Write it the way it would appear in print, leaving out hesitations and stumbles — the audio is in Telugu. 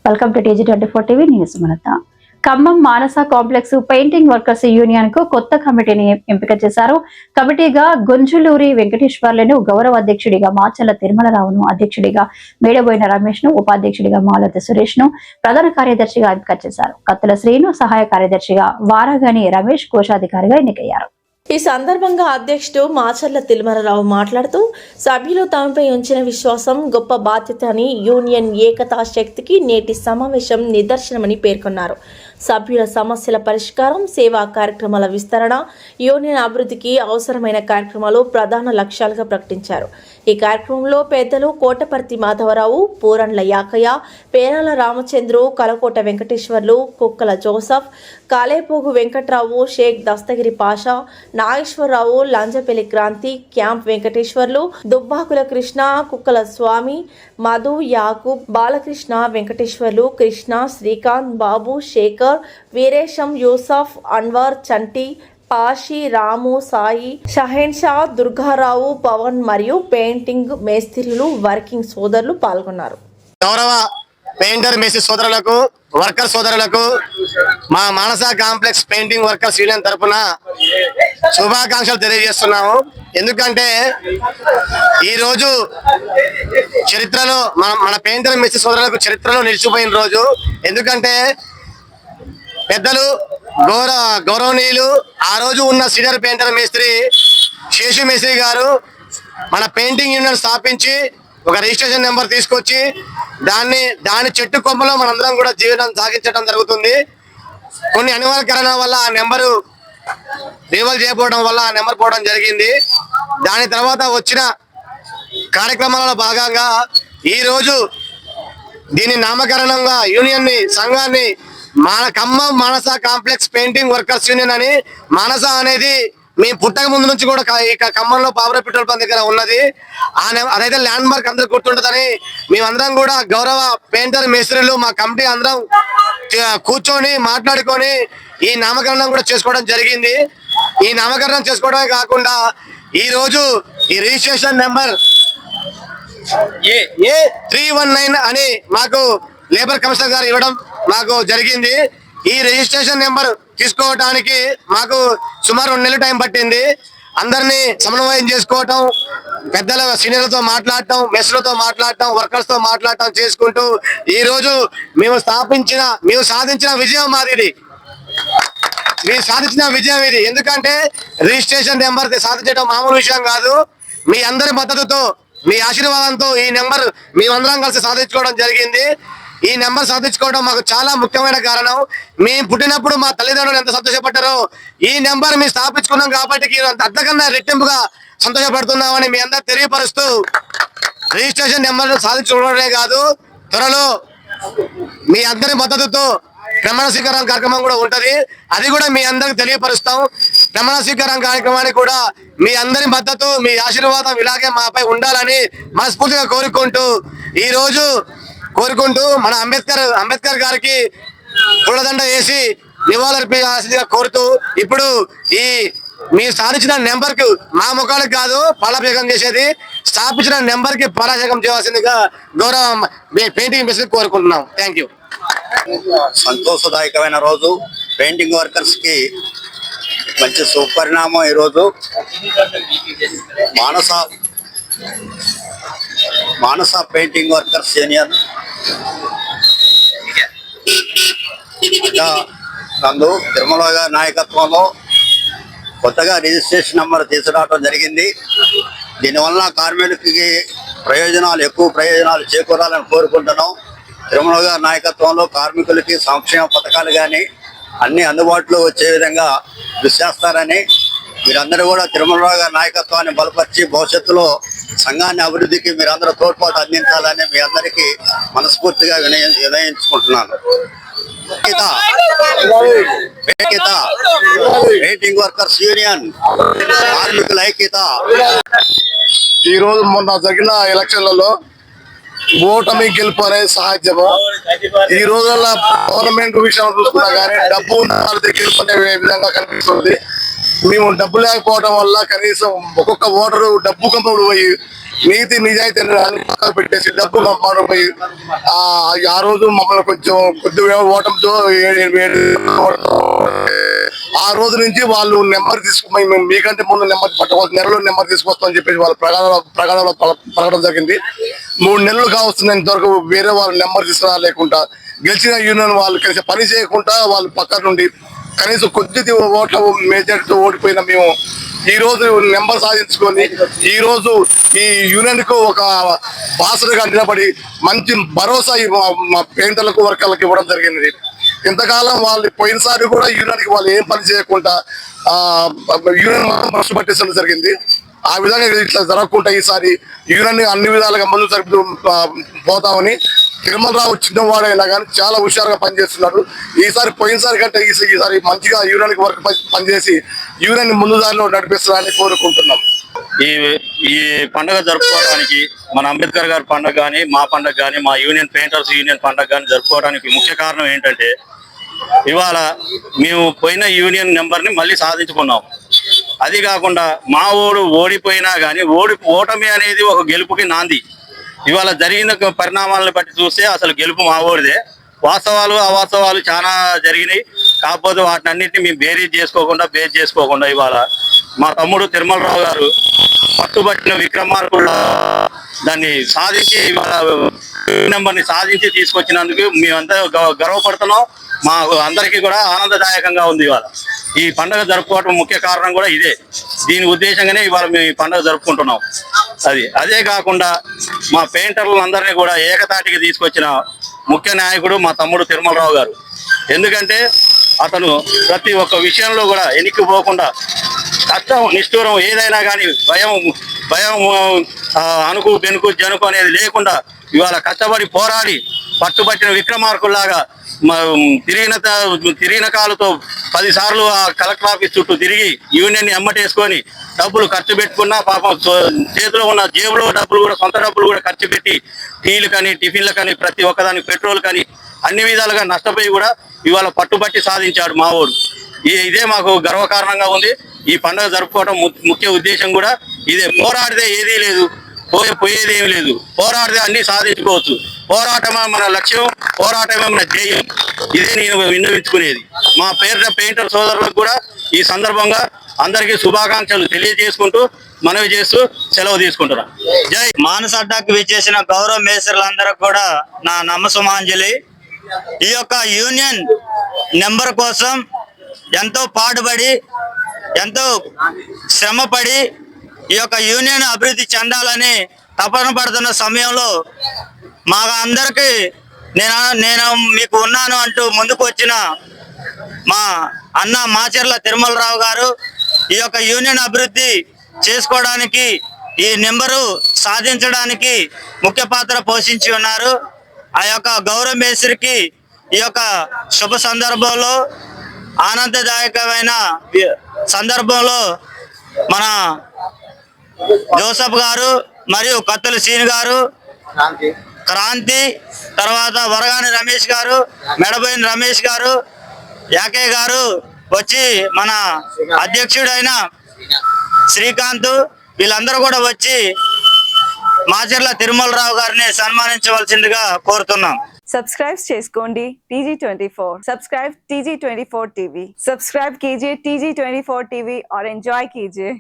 Welcome to TG24 TV news. Khammam Manasa complex painting workers union కు కొత్త కమిటీని ఎంపిక చేశారు. కమిటీగా గుంజులూరి వెంకటేశ్వర్లను గౌరవ అధ్యక్షుడిగా, మాచల్ల తిరుమలరావును అధ్యక్షుడిగా, మేడబోయిన రమేష్ ను ఉపాధ్యక్షుడిగా, మాలతి సురేష్ ను ప్రధాన కార్యదర్శిగా ఎంపిక చేశారు. కత్తుల శ్రీను సహాయ కార్యదర్శిగా, వారాగాని రమేష్ కోశాధికారిగా ఎన్నికయ్యారు. ఈ సందర్భంగా అధ్యక్షుడు మాచర్ల తిరుమలరావు మాట్లాడుతూ, సభ్యులు తమపై ఉంచిన విశ్వాసం గొప్ప బాధ్యత అని, యూనియన్ ఏకతా శక్తికి నేటి సమావేశం నిదర్శనమని పేర్కొన్నారు. సభ్యుల సమస్యల పరిష్కారం, సేవా కార్యక్రమాల విస్తరణ, యూనియన్ అభివృద్ధికి అవసరమైన కార్యక్రమాలు ప్రధాన లక్ష్యాలుగా ప్రకటించారు. ఈ కార్యక్రమంలో పెద్దలు కోటపర్తి మాధవరావు, పూరండ్ల యాకయ్య, పేరాల రామచంద్రు, కలకోట వెంకటేశ్వర్లు, కుక్కల జోసఫ్, కాలేపోగు వెంకట్రావు, షేక్ దస్తగిరి పాషా, నాగేశ్వరరావు, లంజపల్లి క్రాంతి, క్యాంప్ వెంకటేశ్వర్లు, దుబ్బాకుల కృష్ణ, కుక్కల స్వామి, మధు, యాకూబ్, బాలకృష్ణ, వెంకటేశ్వర్లు, కృష్ణ, శ్రీకాంత్, బాబు, శేఖర్, వీరేశం, యూసఫ్, అన్వర్, చంటి, పాషి, రాము, సాయి, షహేన్ షా, దుర్గారావు, పవన్ మరియు పెయింటింగ్ మేస్త్రీలు, వర్కింగ్ సోదరులు పాల్గొన్నారు. గౌరవ పెయింటర్ మేస్త్రి సోదరులకు, వర్కర్ సోదరులకు మా మానస కాంప్లెక్స్ పెయింటింగ్ వర్కర్స్ యూనియన్ తరఫున శుభాకాంక్షలు తెలియజేస్తున్నాము. ఎందుకంటే ఈరోజు చరిత్రలో మన పెయింటర్ మేస్త్రి సోదరులకు చరిత్రలో నిలిచిపోయిన రోజు. ఎందుకంటే పెద్దలు గౌరవనీయులు ఆ రోజు ఉన్న సీనియర్ పెయింటర్ మేస్త్రి శేషు మేస్త్రి గారు మన పెయింటింగ్ యూనియన్ స్థాపించి ఒక రిజిస్ట్రేషన్ నెంబర్ తీసుకొచ్చి దాని చెట్టు కొమ్మలో మనందరం కూడా జీవనం సాగించడం జరుగుతుంది. కొన్ని అనివార్య కారణాల వల్ల ఆ నెంబరు రివల్ చేయకపోవడం వల్ల ఆ నెంబర్ పోవడం జరిగింది. దాని తర్వాత వచ్చిన కార్యక్రమాలలో భాగంగా ఈరోజు దీని నామకరణంగా యూనియన్ని, సంఘాన్ని ఖమ్మం మానస కాంప్లెక్స్ పెయింటింగ్ వర్కర్స్ యూనియన్ అని, మానస అనేది మేము పుట్టక ముందు నుంచి కూడా ఇక ఖమ్మంలో పావుర పెట్రోల్ పంప్ దగ్గర ఉన్నది. అదైతే ల్యాండ్ మార్క్ అందరూ గుర్తుంటుందని మేమందరం కూడా గౌరవ పెయింటర్ మేస్త్రీలు మా కమిటీ అందరం కూర్చొని మాట్లాడుకొని ఈ నామకరణం కూడా చేసుకోవడం జరిగింది. ఈ నామకరణం చేసుకోవడమే కాకుండా ఈ రోజు ఈ రిజిస్ట్రేషన్ నెంబర్ A319 అని మాకు లేబర్ కమిషనర్ గారు ఇవ్వడం మాకు జరిగింది. ఈ రిజిస్ట్రేషన్ నెంబర్ తీసుకోవడానికి మాకు సుమారు 2 నెలలు టైం పట్టింది. అందరినీ సమన్వయం చేసుకోవటం, పెద్దల సీనియర్లతో మాట్లాడటం, మెస్లతో మాట్లాడటం, వర్కర్స్తో మాట్లాడటం చేసుకుంటూ ఈ రోజు మేము సాధించిన విజయం మాది. మేము సాధించిన విజయం ఇది. ఎందుకంటే రిజిస్ట్రేషన్ నెంబర్ సాధించడం మామూలు విషయం కాదు. మీ అందరి మద్దతుతో, మీ ఆశీర్వాదంతో ఈ నెంబర్ మేమందరం కలిసి సాధించుకోవడం జరిగింది. ఈ నెంబర్ సాధించుకోవడం మాకు చాలా ముఖ్యమైన కారణం. మేము పుట్టినప్పుడు మా తల్లిదండ్రులు ఎంత సంతోషపడ్డారో ఈ నెంబర్ మేము స్థాపించుకున్నాం కాబట్టి అంతకన్నా రెట్టింపుగా సంతోషపడుతున్నామని మీ అందరూ తెలియపరుస్తూ, రిజిస్ట్రేషన్ నెంబర్ సాధించుకోవడమే కాదు, త్వరలో మీ అందరి మద్దతుతో ప్రమాణ స్వీకారం కార్యక్రమం కూడా ఉంటది. అది కూడా మీ అందరికి తెలియపరుస్తాం. ప్రమాణ స్వీకారం కార్యక్రమానికి కూడా మీ అందరి మద్దతు, మీ ఆశీర్వాదం ఇలాగే మాపై ఉండాలని మనస్ఫూర్తిగా కోరుకుంటూ మన అంబేద్కర్ గారికి పూలదండ వేసి నివాళులర్పించాల్సిందిగా కోరుతూ, ఇప్పుడు ఈ మీరు సాధించిన నెంబర్ కు మా ముఖాలకు కాదు పాలాభిషేకం చేసేది, స్థాపించిన నెంబర్ కి పాలాభిషేకం చేయాల్సిందిగా గౌరవ పెయింటింగ్ మిషన్ కోరుకుంటున్నాం. Thank you. సంతోషదాయకమైన రోజు. పెయింటింగ్ వర్కర్స్ కి మంచి సుపరిణామం. ఈరోజు మానస పెయింటింగ్ వర్కర్స్ యూనియన్ నందు తిరుమల గారి నాయకత్వంలో కొత్తగా రిజిస్ట్రేషన్ నెంబర్ తీసుకురావడం జరిగింది. దీనివల్ల కార్మికులకి ఎక్కువ ప్రయోజనాలు చేకూరాలని కోరుకుంటున్నాం. తిరుమల గారి నాయకత్వంలో కార్మికులకి సంక్షేమ పథకాలు కానీ అన్ని అందుబాటులో వచ్చే విధంగా కృషి చేస్తారని, మీరందరూ కూడా తిరుమల గారి నాయకత్వాన్ని బలపరిచి భవిష్యత్తులో సంఘాన్ని అభివృద్ధికి మీరందరూ తోడ్పాటు అందించాలని మీ అందరికీ మనస్ఫూర్తిగా వినయించుకుంటున్నాను. పెయింటింగ్ వర్కర్స్ యూనియన్ కార్మికుల ఐక్యత. ఈ రోజు మొన్న జరిగిన ఎలక్షన్లలో ఓటమి గెలుపు అనేది సహజము. ఈ రోజుల్లో గవర్నమెంట్ విషయం చూసుకున్నా కానీ డబ్బు గెలుపు అనే విధంగా కనిపిస్తుంది. మేము డబ్బు లేకపోవడం వల్ల కనీసం ఒక్కొక్క ఓటరు డబ్బు కంపెనీ పోయి నీతి నిజాయితీ అన్ని పక్కన పెట్టేసి డబ్బు పోయి ఆ రోజు మమ్మల్ని కొంచెం కొద్దిగా ఓటంతో ఆ రోజు నుంచి వాళ్ళు నెంబర్ తీసుకుని మీకంటే ముందు నెంబర్ పట్టవచ్చు, నెలలో నెంబర్ తీసుకొస్తామని చెప్పేసి వాళ్ళ ప్రకటనలో పలకడం జరిగింది. 3 నెలలు కావస్తుంది ఇంతవరకు వేరే వాళ్ళ నెంబర్ తీసుకురా లేకుండా గెలిచిన యూనియన్ వాళ్ళు కలిసి పని చేయకుండా వాళ్ళు పక్కన నుండి కనీసం కొద్ది ఓట్ల మేజర్తో ఓడిపోయిన మేము ఈ రోజు నెంబర్ సాధించుకొని ఈ రోజు ఈ యూనియన్ కు ఒక బాసటగా నిలబడి మంచి భరోసా మా పెయింటర్లకు వర్కర్లకు ఇవ్వడం జరిగింది. ఇంతకాలం వాళ్ళు పోయినసారి కూడా యూనియన్ కి వాళ్ళు ఏం పని చేయకుండా యూనియన్ బస్సు పట్టించడం జరిగింది. ఆ విధంగా ఇట్లా జరగకుండా ఈసారి యూనియన్ అన్ని విధాలుగా ముందు జరుపుతూ పోతామని తిరుమలరావు చిన్నవాడైనా కానీ చాలా హుషారుగా పనిచేస్తున్నారు. ఈసారి పోయినసారి కంటే ఈసారి మంచిగా యూనియన్ వర్క్ పనిచేసి యూనియన్ ముందు దారిలో నడిపిస్తారని కోరుకుంటున్నాం. ఈ పండుగ జరుపుకోవడానికి మన అంబేద్కర్ గారి పండుగ కానీ మా పండుగ కానీ మా యూనియన్ పెయింటర్స్ యూనియన్ పండుగ కానీ జరుపుకోవడానికి ముఖ్య కారణం ఏంటంటే ఇవాళ మేము పోయిన యూనియన్ నెంబర్ని మళ్ళీ సాధించుకున్నాం. అది కాకుండా మా ఓడిపోయినా కానీ ఓటమి అనేది ఒక గెలుపుకి నాంది. ఇవాళ జరిగిన పరిణామాలను బట్టి చూస్తే అసలు గెలుపు మా ఓడిదే. వాస్తవాలు అవాస్తవాలు చాలా జరిగినాయి. కాకపోతే వాటిని అన్నింటినీ మేము బేస్ చేసుకోకుండా ఇవాళ మా తమ్ముడు తిరుమలరావు గారు పట్టుబట్టిన విక్రమార్కుల దాన్ని సాధించి ఇవాళ నెంబర్ని సాధించి తీసుకొచ్చినందుకు మేమంతా గర్వపడుతున్నాం. మా అందరికీ కూడా ఆనందదాయకంగా ఉంది. ఇవాళ ఈ పండుగ జరుపుకోవడం ముఖ్య కారణం కూడా ఇదే. దీని ఉద్దేశంగానే ఇవాళ మేము ఈ పండుగ జరుపుకుంటున్నాం. అదే కాకుండా మా పెయింటర్లందరినీ కూడా ఏకతాటికి తీసుకొచ్చిన ముఖ్య నాయకుడు మా తమ్ముడు తిరుమలరావు గారు. ఎందుకంటే అతను ప్రతి ఒక్క విషయంలో కూడా ఎనిక్కిపోకుండా కష్టం నిష్ఠూరం ఏదైనా కానీ భయం అనుకు బెనుకు జనుకు అనేది లేకుండా ఇవాళ కష్టపడి పోరాడి పట్టుబట్టిన విక్రమార్కుల్లాగా తిరిగిన కాలుతో 10 సార్లు ఆ కలెక్టర్ ఆఫీస్ చుట్టూ తిరిగి యూనియన్ ఎమ్మటేసుకొని డబ్బులు ఖర్చు పెట్టుకున్నా పాపం చేతిలో ఉన్న జేబులో డబ్బులు కూడా సొంత డబ్బులు కూడా ఖర్చు పెట్టి టీలు కానీ టిఫిన్లు కానీ ప్రతి ఒక్కదానికి పెట్రోల్ కానీ అన్ని విధాలుగా నష్టపోయి కూడా ఇవాళ పట్టుబట్టి సాధించాడు మావోడు. ఇదే మాకు గర్వకారణంగా ఉంది. ఈ పండుగ జరుపుకోవడం ముఖ్య ఉద్దేశం కూడా ఇదే. పోరాడితే ఏదీ లేదు, పోయేది ఏమి లేదు. పోరాడితే అన్ని సాధించుకోవచ్చు. పోరాటమే మన లక్ష్యం, పోరాటమే మన ధ్యేయం. ఇదే నేను విన్నవించుకునేది. మా పెయింటర్ సోదరులకు కూడా ఈ సందర్భంగా అందరికీ శుభాకాంక్షలు తెలియజేసుకుంటూ మనవి చేస్తూ సెలవు తీసుకుంటున్నాం. జై మానస అడ్డాకు విచ్చేసిన గౌరవ మేసర్లందరూ కూడా నా నమస్సుమాంజలి. ఈ యొక్క యూనియన్ నెంబర్ కోసం ఎంతో పాటుపడి ఎంతో శ్రమపడి ఈ యొక్క యూనియన్ అభివృద్ధి చెందాలని తపన పడుతున్న సమయంలో మా అందరికీ నేను మీకు ఉన్నాను అంటూ ముందుకు వచ్చిన మా అన్న మాచర్ల తిరుమలరావు గారు ఈ యొక్క యూనియన్ అభివృద్ధి చేసుకోవడానికి ఈ నెంబరు సాధించడానికి ముఖ్య పాత్ర పోషించి ఉన్నారు. ఆ యొక్క గౌరవ మేస్త్రికి ఈ యొక్క శుభ సందర్భంలో ఆనందదాయకమైన సందర్భంలో మన జోసఫ్ గారు మరియు కత్తుల సీని గారు, క్రాంతి, తర్వాత వరగాని రమేష్ గారు, మెడబోయిన రమేష్ గారు, యాకే గారు వచ్చి మన అధ్యక్షుడైన శ్రీకాంత్ వీళ్ళందరూ కూడా వచ్చి మాచర్ల తిరుమలరావు గారిని సన్మానించవలసిందిగా కోరుతున్నాం. सब्सक्राइब చేసుకోండి TG24 subscribe TG24 TV subscribe कीजिए TG24 TV और एंजॉय कीजिए।